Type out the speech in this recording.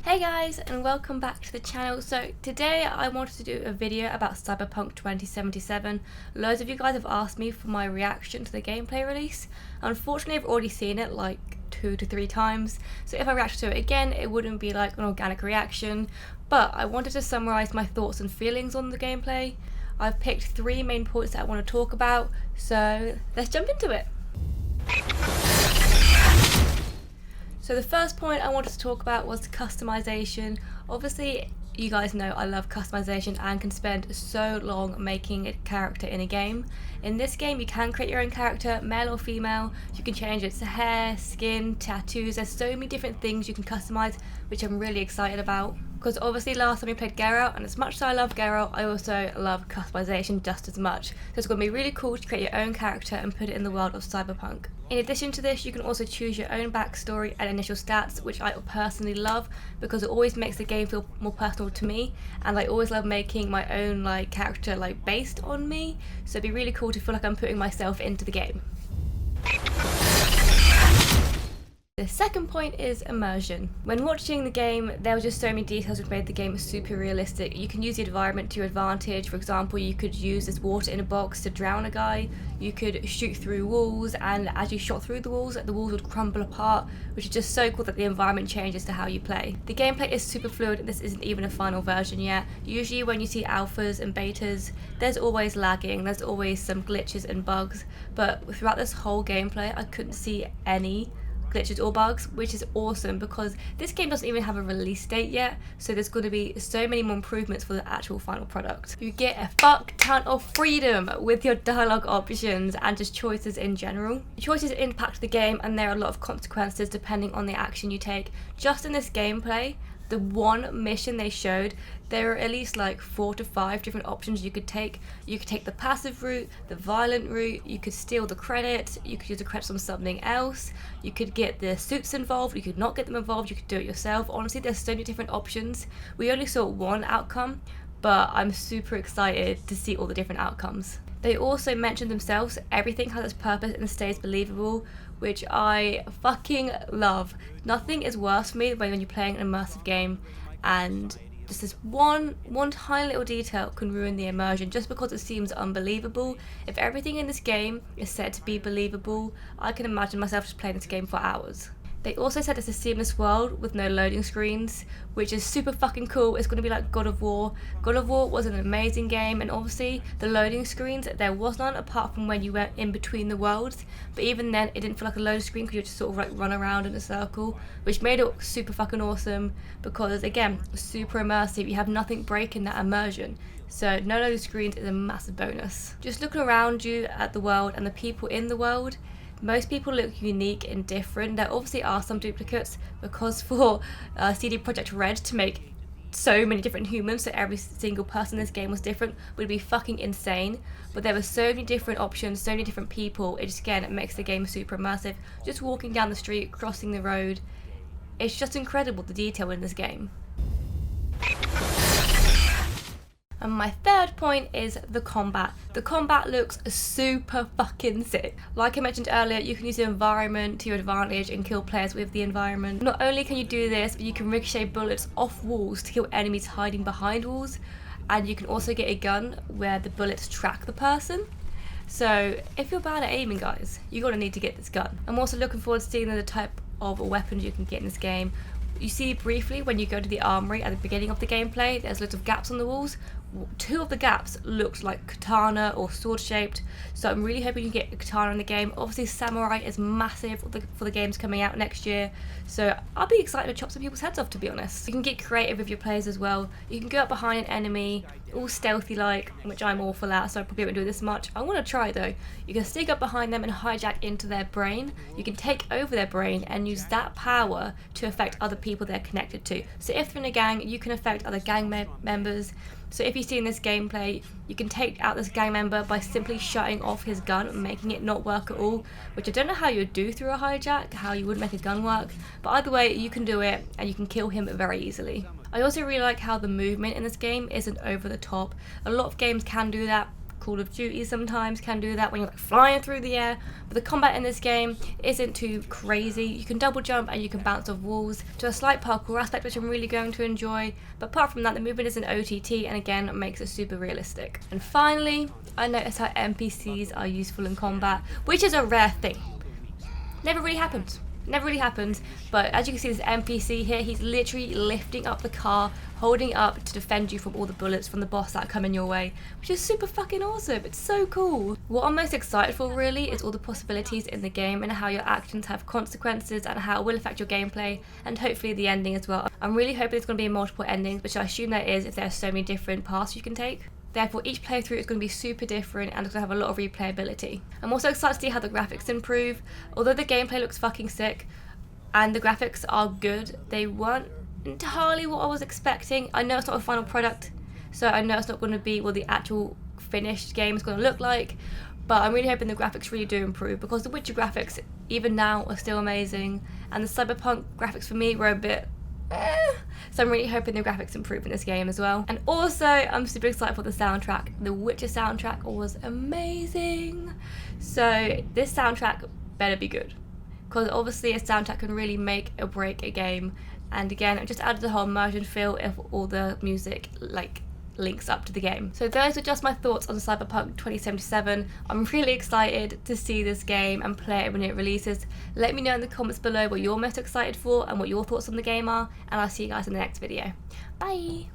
Hey guys, and welcome back to the channel. So today I wanted to do a video about Cyberpunk 2077. Loads of you guys have asked me for my reaction to the gameplay release. Unfortunately, I've already seen it like 2 to 3 times, so if I react to it again, it wouldn't be like an organic reaction, but I wanted to summarise my thoughts and feelings on the gameplay. I've picked 3 main points that I want to talk about, so let's jump into it. So the first point I wanted to talk about was customization. Obviously, you guys know I love customization and can spend so long making a character in a game. In this game, you can create your own character, male or female. You can change its hair, skin, tattoos. There's so many different things you can customize, which I'm really excited about. Because obviously last time we played Geralt, and as much as I love Geralt, I also love customization just as much. So it's going to be really cool to create your own character and put it in the world of Cyberpunk. In addition to this, you can also choose your own backstory and initial stats, which I personally love because it always makes the game feel more personal to me, and I always love making my own character based on me, so it'd be really cool to feel like I'm putting myself into the game. The second point is immersion. When watching the game, there were just so many details which made the game super realistic. You can use the environment to your advantage. For example, you could use this water in a box to drown a guy. You could shoot through walls, and as you shot through the walls would crumble apart, which is just so cool that the environment changes to how you play. The gameplay is super fluid. This isn't even a final version yet. Usually when you see alphas and betas, there's always lagging, there's always some glitches and bugs, but throughout this whole gameplay, I couldn't see any glitches or bugs, which is awesome because this game doesn't even have a release date yet, so there's going to be so many more improvements for the actual final product. You get a fuck ton of freedom with your dialogue options and just choices in general. Choices impact the game, and there are a lot of consequences depending on the action you take. Just in this gameplay, the one mission they showed, there are at least 4 to 5 different options you could take. You could take the passive route, the violent route, you could steal the credit, you could use the credits on something else, you could get the suits involved, you could not get them involved, you could do it yourself. Honestly, there's so many different options. We only saw one outcome, but I'm super excited to see all the different outcomes. They also mentioned themselves, everything has its purpose and stays believable, which I fucking love. Nothing is worse for me than when you're playing an immersive game and just this one tiny little detail can ruin the immersion just because it seems unbelievable. If everything in this game is said to be believable, I can imagine myself just playing this game for hours. They also said it's a seamless world with no loading screens, which is super fucking cool. It's going to be like God of War. God of War was an amazing game, and obviously the loading screens, there was none apart from when you went in between the worlds, but even then it didn't feel like a loading screen because you just sort of run around in a circle, which made it super fucking awesome because, again, super immersive. You have nothing breaking that immersion. So no loading screens is a massive bonus. Just looking around you at the world and the people in the world, most people look unique and different. There obviously are some duplicates because for CD Projekt Red to make so many different humans, so every single person in this game was different, would be fucking insane. But there were so many different options, so many different people. It just, again, it makes the game super immersive. Just walking down the street, crossing the road, it's just incredible the detail in this game. And my third point is the combat. The combat looks super fucking sick. Like I mentioned earlier, you can use the environment to your advantage and kill players with the environment. Not only can you do this, but you can ricochet bullets off walls to kill enemies hiding behind walls. And you can also get a gun where the bullets track the person. So if you're bad at aiming, guys, you're gonna need to get this gun. I'm also looking forward to seeing the type of weapons you can get in this game. You see briefly when you go to the armory at the beginning of the gameplay, there's lots of gaps on the walls. 2 of the gaps looked like katana or sword shaped, so I'm really hoping you get a katana in the game. Obviously samurai is massive for the games coming out next year, so I'll be excited to chop some people's heads off, to be honest. You can get creative with your players as well. You can go up behind an enemy, all stealthy like, which I'm awful at, so I probably won't do this much. I want to try though. You can sneak up behind them and hijack into their brain. You can take over their brain and use that power to affect other people they're connected to. So if they're in a gang, you can affect other gang members. So if you see in this gameplay, you can take out this gang member by simply shutting off his gun and making it not work at all, which I don't know how you would do through a hijack, how you would make a gun work, but either way you can do it and you can kill him very easily. I also really like how the movement in this game isn't over the top. A lot of games can do that, Call of Duty sometimes can do that when you're like flying through the air, but the combat in this game isn't too crazy. You can double jump and you can bounce off walls to a slight parkour aspect, which I'm really going to enjoy, but apart from that, the movement is an OTT and again makes it super realistic. And finally, I noticed how NPCs are useful in combat, which is a rare thing. Never really happens. Never really happens, but as you can see, this NPC here, he's literally lifting up the car, holding it up to defend you from all the bullets from the boss that are coming your way, which is super fucking awesome. It's so cool. What I'm most excited for really is all the possibilities in the game and how your actions have consequences and how it will affect your gameplay, and hopefully the ending as well. I'm really hoping there's going to be multiple endings, which I assume there is if there are so many different paths you can take. Therefore, each playthrough is going to be super different and it's going to have a lot of replayability. I'm also excited to see how the graphics improve. Although the gameplay looks fucking sick and the graphics are good, they weren't entirely what I was expecting. I know it's not a final product, so I know it's not going to be what the actual finished game is going to look like, but I'm really hoping the graphics really do improve, because the Witcher graphics, even now, are still amazing, and the Cyberpunk graphics for me were a bit so I'm really hoping the graphics improve in this game as well. And also, I'm super excited for the soundtrack. The Witcher soundtrack was amazing. So this soundtrack better be good, because obviously a soundtrack can really make or break a game. And again, I just added the whole immersion feel if all the music like links up to the game. So those are just my thoughts on Cyberpunk 2077. I'm really excited to see this game and play it when it releases. Let me know in the comments below what you're most excited for and what your thoughts on the game are, and I'll see you guys in the next video. Bye!